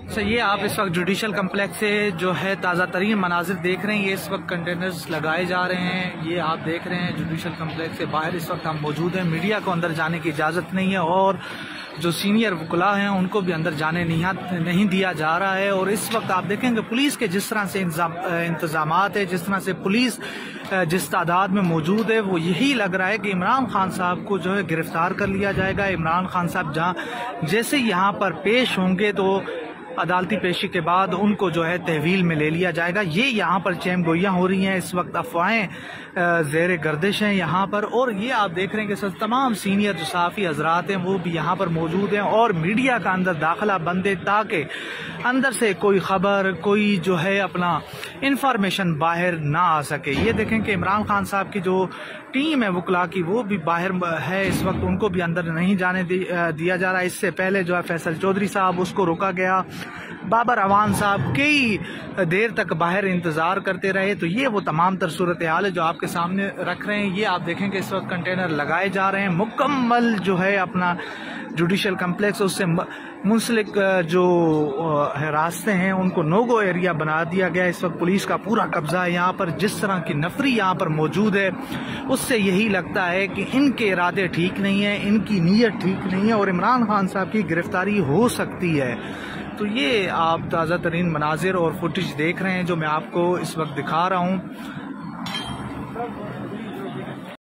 Sir ये आप इस वक्त जुडिशल कम्प्लेक्स से जो है ताज़ा तरीन मनाजिर देख रहे हैं। ये इस वक्त कंटेनर्स लगाए जा रहे हैं। ये आप देख रहे हैं जुडिशल कम्प्लेक्स से बाहर इस वक्त हम मौजूद हैं। मीडिया को अंदर जाने की इजाज़त नहीं है और जो सीनियर वकला हैं उनको भी अंदर जाने नहीं दिया जा रहा है। और इस वक्त आप देखेंगे पुलिस के जिस तरह से इंतजामात है, जिस तरह से पुलिस जिस तादाद में मौजूद है, वो यही लग रहा है कि इमरान खान साहब को जो है गिरफ्तार कर लिया जाएगा। इमरान खान साहब जहाँ जैसे यहाँ पर पेश होंगे तो अदालती पेशी के बाद उनको जो है तहवील में ले लिया जाएगा। ये यहाँ पर चैम गोइयाँ हो रही हैं, इस वक्त अफवाहें ज़ेर गर्दिश हैं यहाँ पर। और ये आप देख रहे हैं कि सर तमाम सीनियर जो सहाफ़ी हजरात हैं वो भी यहाँ पर मौजूद हैं और मीडिया का अंदर दाखिला बंद है ताकि अंदर से कोई खबर, कोई जो है अपना इंफॉर्मेशन बाहर ना आ सके। ये देखें कि इमरान खान साहब की जो टीम है वकला की वो भी बाहर है इस वक्त, उनको भी अंदर नहीं जाने दिया जा रहा। इससे पहले जो है फैसल चौधरी साहब उसको रोका गया, बाबर अवान साहब कई देर तक बाहर इंतजार करते रहे। तो ये वो तमाम तर सूरत हाल है जो आपके सामने रख रहे हैं। ये आप देखें कि इस वक्त कंटेनर लगाए जा रहे हैं। मुकम्मल जो है अपना जुडिशल कम्प्लेक्स उससे मुंसलिक जो रास्ते हैं उनको नो गो एरिया बना दिया गया। इस वक्त पुलिस का पूरा कब्जा है यहाँ पर। जिस तरह की नफरी यहाँ पर मौजूद है उससे यही लगता है कि इनके इरादे ठीक नहीं है, इनकी नीयत ठीक नहीं है और इमरान खान साहब की गिरफ्तारी हो सकती है। तो ये आप ताज़ा तरीन मनाजिर और फुटेज देख रहे हैं जो मैं आपको इस वक्त दिखा रहा हूँ।